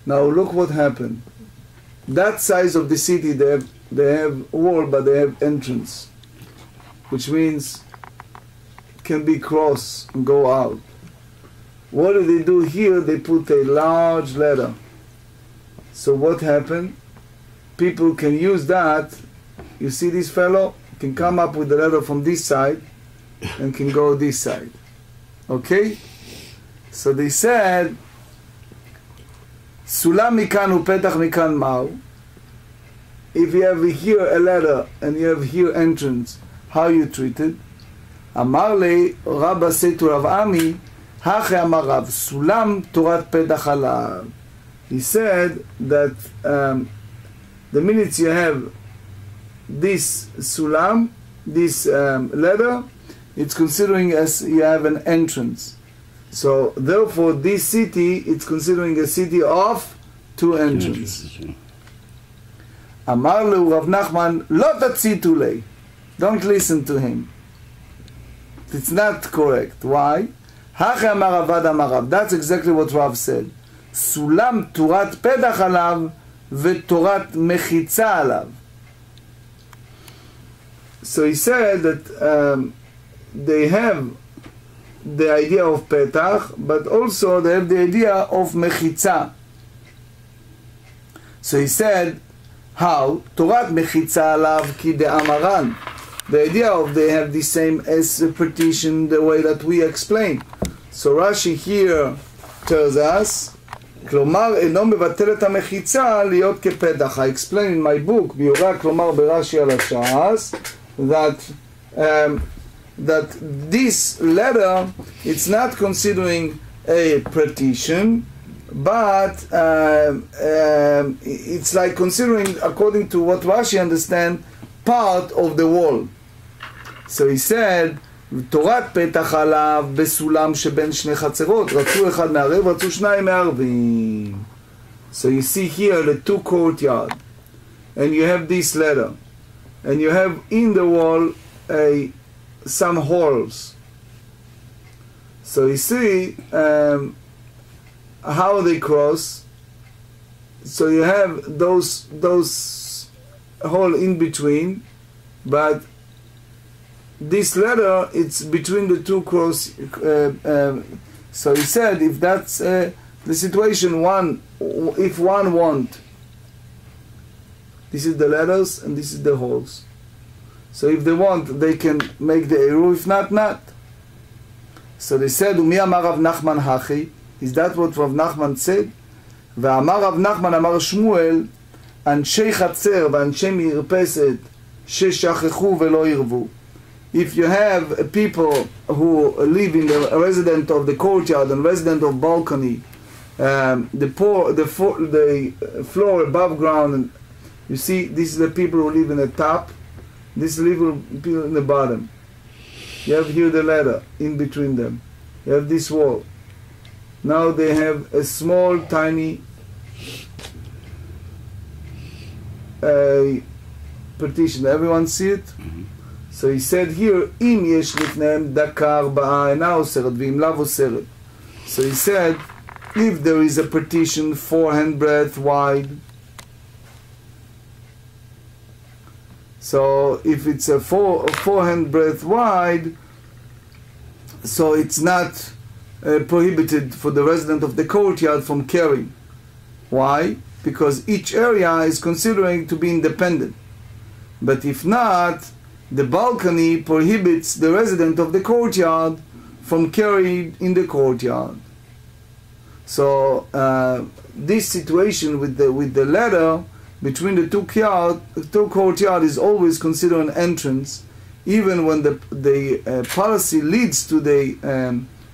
Now look what happened. That size of the city, they have wall, but they have entrance, which means it can be crossed and go out. What do they do here? They put a large ladder. So what happened? People can use that. You see this fellow can come up with the ladder from this side and can go this side. Okay? So they said, Sulam mikan upetach mikan mau. If you have here a ladder and you have here entrance, how you treat it? Amar le Rabba said to Rav Ami, Hache amar Rav, Sulam torat petach alav. He said that the minute you have this sulam, this ladder, it's considering as you have an entrance. So therefore this city, it's considering a city of two entrances. Amar le Rav Nachman, lo tatzitu lei. Don't listen to him. It's not correct. Why? Hache amar Avad amar Rav. That's exactly what Rav said. Sulam turat pedach alav v'torat mechitza alav. So he said that they have the idea of petach, but also they have the idea of mechitza. So he said, how? Torat mechitza alav ki de amaran. The idea of they have the same as a partition, the way that we explained. So Rashi here tells us, כלומר, אינו מבטל את המחיצה להיות כפתח. I explain in my book, ביורה, כלומר ברש"י על הש"ס, that this letter, it's not considering a partition, but it's like considering, according to what Rashi understand, part of the wall. So he said, תורת פתח עליו בסולם שבין שני חצרות, רצו אחד מערב, רצו שניים מערבים. So you see here the two courtyard, and you have this ladder, and you have in the wall some holes. So you see how they cross. So you have those hole in between, but this ladder, it's between the two cross. So he said, if that's the situation, if one want, this is the ladders and this is the holes. So if they want, they can make the Eruv, if not, not. So they said, Umi amar Rav Nachman hachi. Is that what Rav Nachman said? Ve'amar Rav Nachman amar Shmuel, Anshei Chatzer v'Anshei Mirpeset sheshachechu ve'lo yirvu. If you have people who live in the resident of the courtyard and resident of balcony, the floor above ground, and you see, these are the people who live in the top, these little people in the bottom. You have here the ladder in between them. You have this wall. Now they have a small, tiny partition. Everyone see it? Mm-hmm. So he said here, Im yesh lifnehem dakar ba'a ena oseret v'im lav oseret. So he said, if there is a partition 4 handbreadth wide, so if it's a 4 handbreadth wide, so it's not prohibited for the resident of the courtyard from carrying. Why? Because each area is considering to be independent. But if not, the balcony prohibits the resident of the courtyard from carrying in the courtyard. So this situation with the ladder between the two courtyard is always considered an entrance, even when the policy leads to the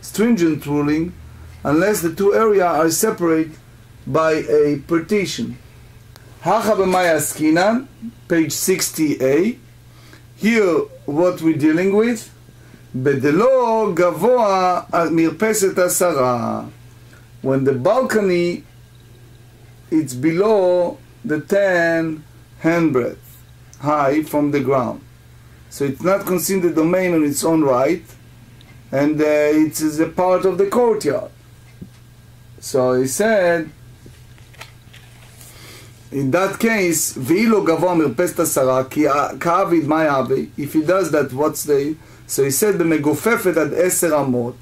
stringent ruling, unless the two areas are separate by a partition. Hacha b'may askinan, page 60a. Here, what we're dealing with, bedelo gavoa mirpeset asara. When the balcony, it's below the 10 handbreadth high from the ground. So it's not considered a domain on its own right, and it is a part of the courtyard. So he said, in that case, ve'ilo gavoa mirpeset asara ki ka'avid ma'avi. If he does that, what's the? So he said, b'megofefet ad 10 amot.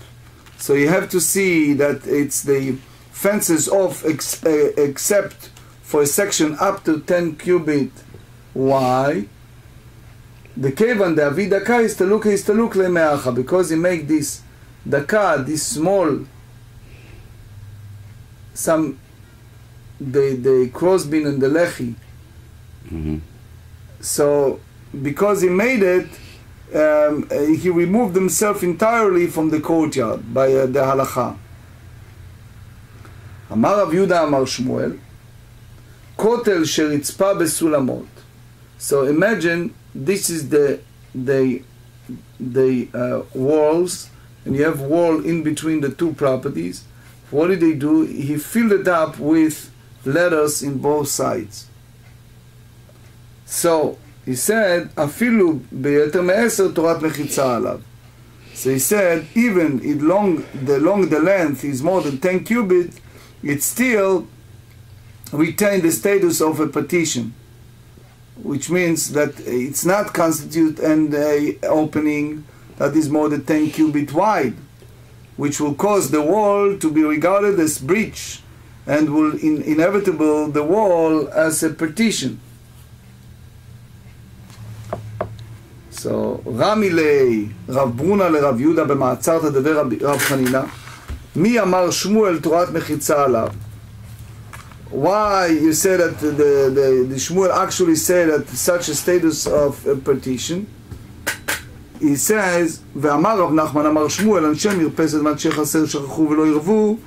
So you have to see that it's the fences off except for a section up to 10 cubit. Why? The kevan the avi daka is taluk lemeacha, because he make this daka, this small, some the crossbeam and the lechi. So because he made it, he removed himself entirely from the courtyard by the halacha. Amar Rav Yehuda Amar Shmuel, kotel sheritzpa besulamot. So imagine this is the walls, and you have wall in between the two properties. What did they do? He filled it up with letters in both sides. So he said, afilu beyeter me'eser torat mechitza alav. So he said, even the length is more than 10 cubits, it still retained the status of a partition, which means that it's not constitute an opening that is more than 10 cubit wide, which will cause the wall to be regarded as breach, and will inevitable the wall as a partition. So, Rami le Rav Bruna le Rav Yehuda במעצר תדבר רב חנינה, מי אמר שמואל תורת מחיצה עליו? Why you say that the Shmuel actually said that such a status of a partition? He says, ואמר רב נחמן אמר שמואל, אנשי מרפסת ואנשי חסר שכחו ולא ירבו,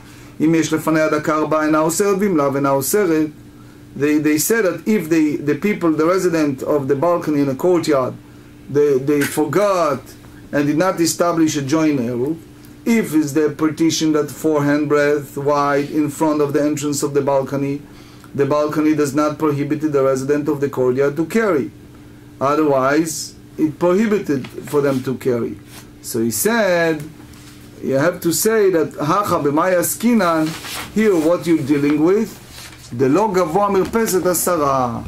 אם יש לפניה דקה 4 אינה אוסרת ואם לאו אינה אוסרת. They said that if the people, the resident of the balcony in the courtyard, they forgot and did not establish a joint eruv, if it's the partition that 4 handbreadth wide in front of the entrance of the balcony does not prohibit the resident of the courtyard to carry. Otherwise, it prohibited for them to carry. So he said, you have to say that hacha b'may askinan, here what you're dealing with, the lo gavoa mirpeset asara,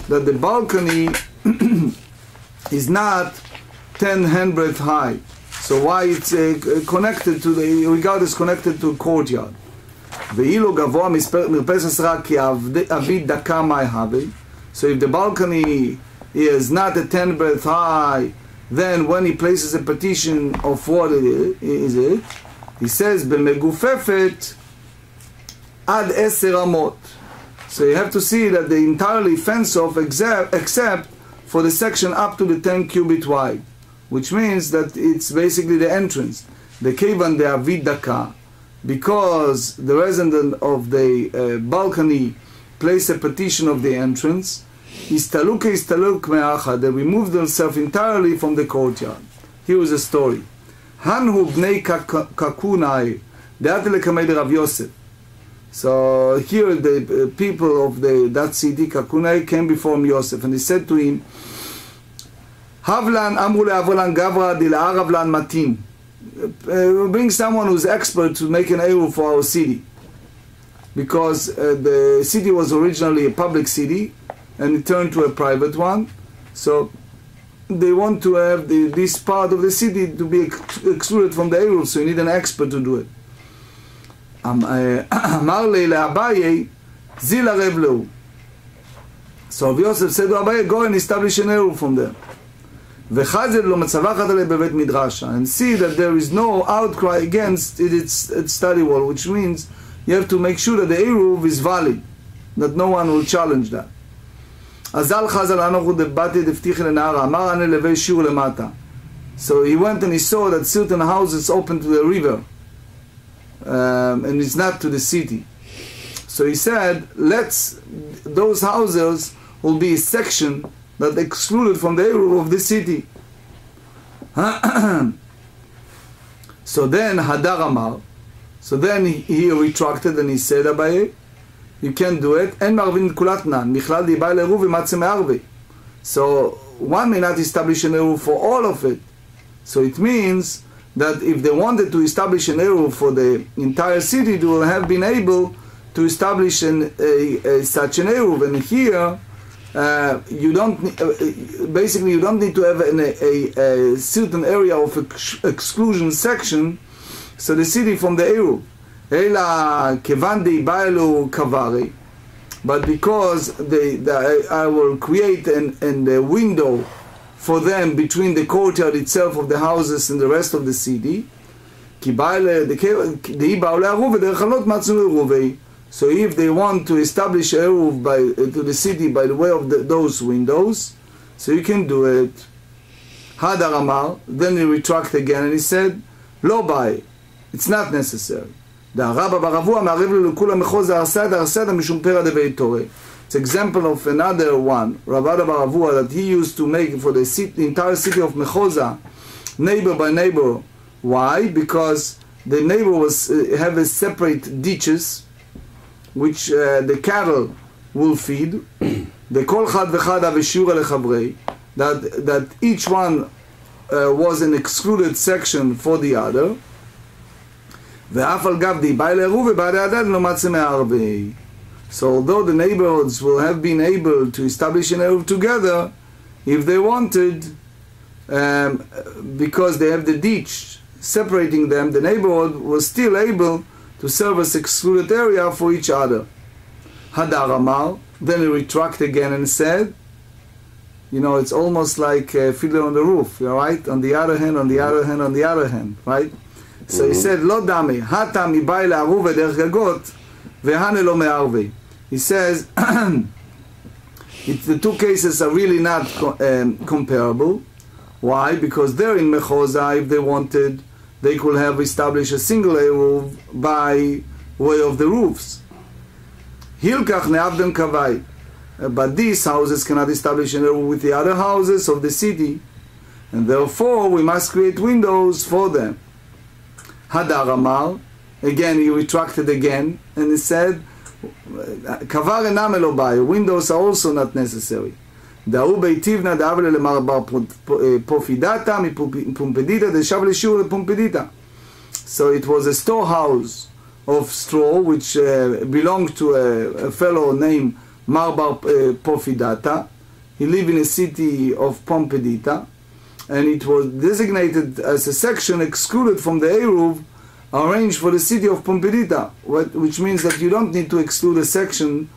that the balcony is not 10 handbreadth high. So why it's connected to the regard is connected to a courtyard. Ve'ilo gavoa mirpeset asara ki avid daka mai have. So if the balcony is not a 10 breadth high, then when he places a partition of what is it? He says b'megufefet ad 10 amot. So you have to see that they entirely fence off except for the section up to the 10 cubit wide, which means that it's basically the entrance. The kevan de avid daka, because the resident of the balcony placed a partition of the entrance, istaluk me'acha, they removed themselves entirely from the courtyard. Here is a story. Hanhu bnei kakunai de'at lekamei de Rav Yosef. So here the people of that city, Kakunai, came before Yosef, and they said to him, Havlan amru le'avolan gavra dila'aravlan matin. Bring someone who's expert to make an eruv for our city. Because the city was originally a public city, and it turned to a private one. So they want to have this part of the city to be excluded from the eruv, so you need an expert to do it. Amar le le'abaye zil arev lehu. So Yosef said to Abaye, go and establish an eruv from there. V'chazir lo matzavachat alei bevet midrasha, and see that there is no outcry against its study wall, which means you have to make sure that the Eruv is valid, that no one will challenge that. Azal Chazal Anochu Debati Deftichi Lenara Amar Ane Levei Shur Lemata. So he went and he saw that certain houses open to the river, and it's not to the city. So he said, those houses will be a section that excluded from the Eruv of the city. So then Hadar Amar, so then he retracted and he said, Abaye, you can't do it. En marvin kulatnan, michlal di ba'al Eruv v'matzeh me'arvei. So one may not establish an Eruv for all of it. So it means that if they wanted to establish an Eruv for the entire city, they will have been able to establish such an Eruv. And here, you don't basically you don't need to have a certain area of exclusion section, so the city from the Eruv. But because I will create a window for them between the courtyard itself of the houses and the rest of the city. So if they want to establish Eruv to the city by the way of those windows, so you can do it. Hadar Amar, then he retracted again and he said, Lo bai, it's not necessary. It's an example of another one, Rabada Baravua, that he used to make for the entire city of Mechoza, neighbor by neighbor. Why? Because the neighbor have a separate ditches, which the cattle will feed. The kol chad v'chad aveshura lechavrei, that each one was an excluded section for the other. Ve'af al gav di ba'al Eruv ve'ba'al Adad lo matzeh me'arvei. So although the neighborhoods will have been able to establish an Eruv together, if they wanted, because they have the ditch separating them, the neighborhood was still able to serve as excluded area for each other. Hadar Amar, then he retracted again and said, it's almost like Fiddler on the Roof, right? On the other hand, on the other hand, on the other hand, right? So he said, Lo dami, hatam ibai la'aruv v'derech gagot, v'hane lo me'arvei. He says, the two cases are really not comparable. Why? Because there in Mechoza, if they wanted, they could have established a single Eruv by way of the roofs. Hilkach ne'avden kavai. But these houses cannot establish an Eruv with the other houses of the city, and therefore we must create windows for them. Hadar Amar, again he retracted again, and he said, Kavar enam elo bayu, windows are also not necessary. Da'u beitivna da'avle lemar bar pofidata mipumpedita deshav leshur lepumpedita. So it was a storehouse of straw which belonged to a fellow named Marbar Pofidata. He lived in a city of Pompedita, and it was designated as a section excluded from the Eruv arranged for the city of Pompedita, which means that you don't need to exclude a section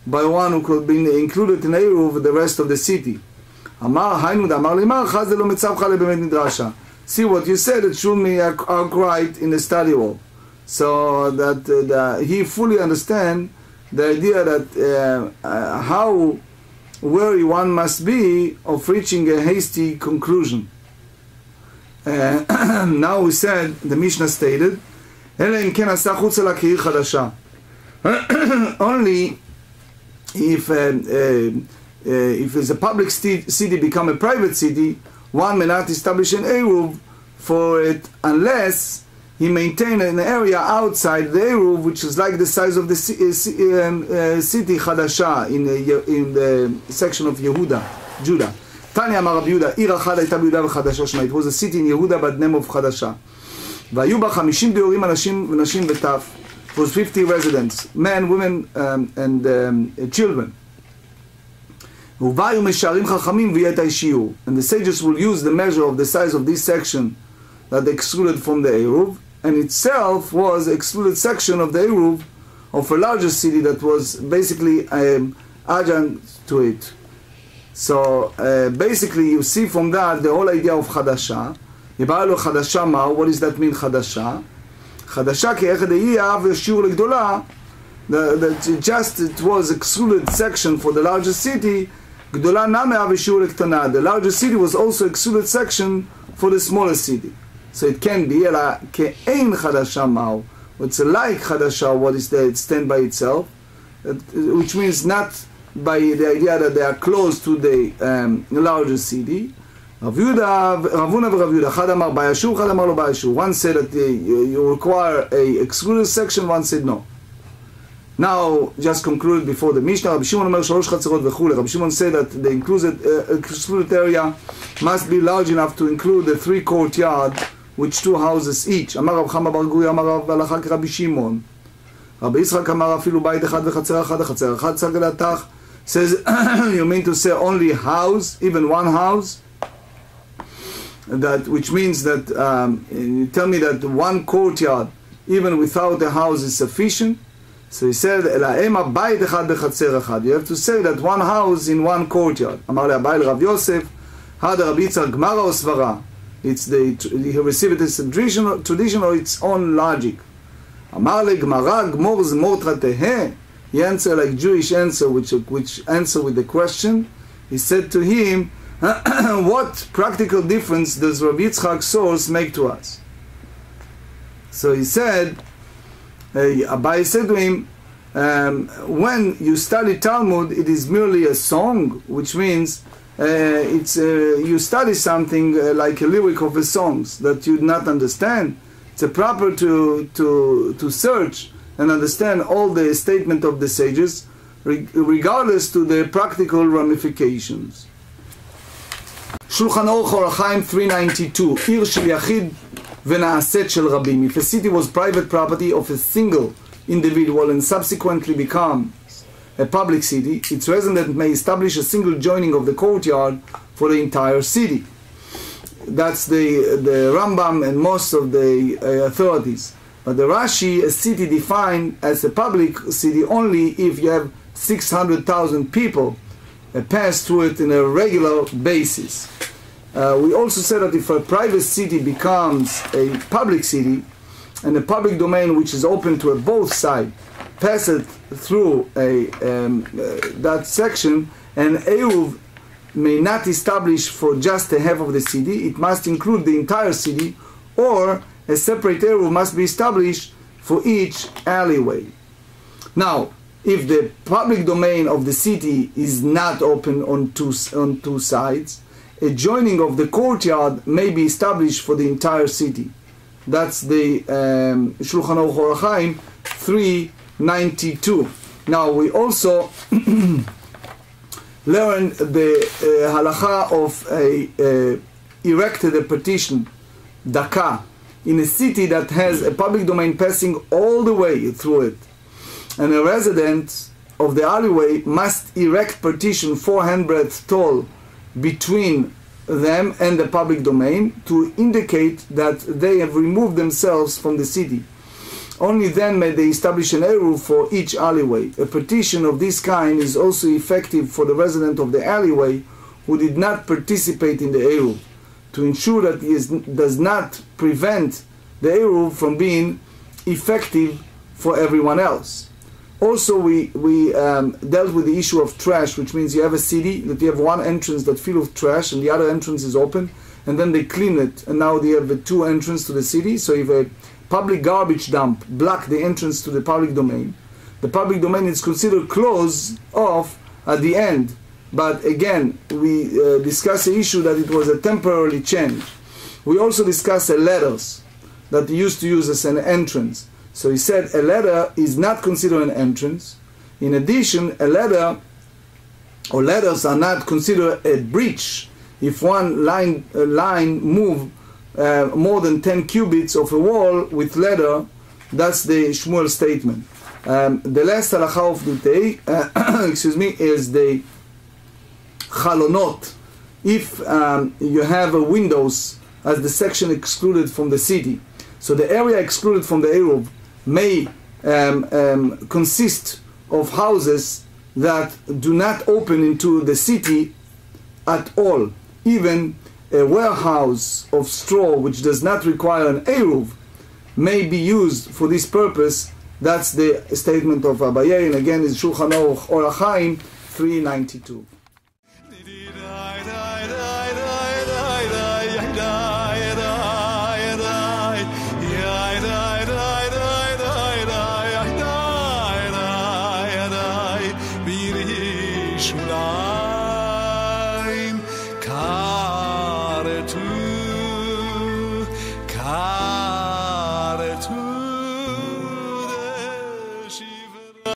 by one who could be included in Eruv the rest of the city. See what you said, it should be outright in the study hall. So that he fully understands the idea that how wary one must be of reaching a hasty conclusion. Now we said, the Mishnah stated, only if it's a public city become a private city, one may not establish an Eruv for it unless he maintained an area outside the Eruv which is like the size of the city Chadasha in the section of Yehuda, Judah. Tanya Amar Rabbi Yehuda, עיר אחת הייתה ביהודה וחדשה שמה. It was a city in Yehuda by the name of Chadasha. והיו בה 50 דיורים אנשים ונשים וטף. It was 50 residents, men, women, and children. ובאו משערים חכמים ויהיה את השיעור. And the sages will use the measure of the size of this section that they excluded from the Eruv, and itself was excluded section of the Eruv of a larger city that was basically adjacent to it. So basically you see from that the whole idea of Chadasha. What does that mean, Chadasha? חדשה כאחד היה ושיעור לגדולה, just it was excluded section for the larger city, גדולה נמה ושיעור לקטנה. The larger city was also excluded section for the smaller city. So it can be, אלא כאין חדשה מהו. It's like חדשה, what is there, it stand by itself, which means not by the idea that they are close to the larger city. רב הונא ורב יהודה, אחד אמר בישור, אחד אמר לא בישור. One said that you require a excluded section, one said no. Now, just concluded before the Mishnah, Rabbi Shimon אומר שלוש חצרות וכו'. Rabbi Shimon said that the excluded area must be large enough to include the 3 courtyard with 2 houses each. אמר רב חמא בר גורי, אמר רב הלכה כרבי שמעון. רבי יצחק אמר אפילו בית אחד וחצר אחד, החצר אחד סגל התח. Says, you mean to say only house, even one house? That, which means that you tell me that 1 courtyard, even without a house, is sufficient. So he said, you have to say that 1 house in 1 courtyard. אמר לאביי לרב יוסף, had רבי יצחק גמרא או סברה? He received it as a tradition or its own logic. אמר לגמרא, גמור זמור תרתהה. He answered like Jewish answer, which answer with the question. He said to him, what practical difference does Rabbi Yitzchak's source make to us? So he said, Abai said to him, when you study Talmud, it is merely a song, which means you study something like a lyric of a song that you do not understand. It's proper to search and understand all the statement of the sages, regardless to the practical ramifications. Shulchan Aruch Ohr HaChaim 392, עיר של יחיד ונעשית של רבים. If a city was private property of a single individual and subsequently becomes a public city, its resident may establish a single joining of the courtyard for the entire city. That's the Rambam and most of the authorities. But the Rashi, a city defined as a public city only if you have 600,000 people pass through it in a regular basis. We also said that if a private city becomes a public city, and the public domain which is open to both sides passes through that section, and Eruv may not establish for just a half of the city, it must include the entire city, or a separate Eruv must be established for each alleyway. Now, if the public domain of the city is not open on two sides, a joining of the courtyard may be established for the entire city. That's the Shulchan Aruch Ohr HaChaim 392. Now we also learn the halacha of erected a partition, daka, in a city that has a public domain passing all the way through it. And a resident of the alleyway must erect partition 4 handbreadths tall between them and the public domain to indicate that they have removed themselves from the city. Only then may they establish an eruv for each alleyway. A partition of this kind is also effective for the resident of the alleyway who did not participate in the eruv, to ensure that it does not prevent the eruv from being effective for everyone else. Also, we dealt with the issue of trash, which means you have a city that you have one entrance that's filled with trash and the other entrance is open, and then they clean it, and now they have the 2 entrances to the city. So if a public garbage dump block the entrance to the public domain, the public domain is considered closed off at the end. But again, we discussed the issue that it was a temporary change. We also discussed letters that they used to use as an entrance. So he said a letter is not considered an entrance. In addition, a letter or letters are not considered a breach if one line move more than 10 cubits of a wall with letter. That's the Shmuel statement. The last halacha of the day, is the chalonot. If you have a windows as the section excluded from the city, so the area excluded from the eruv may consist of houses that do not open into the city at all. Even a warehouse of straw which does not require an eruv may be used for this purpose. That's the statement of Abaye, and again is Shulchan Aruch Orach Chaim 392.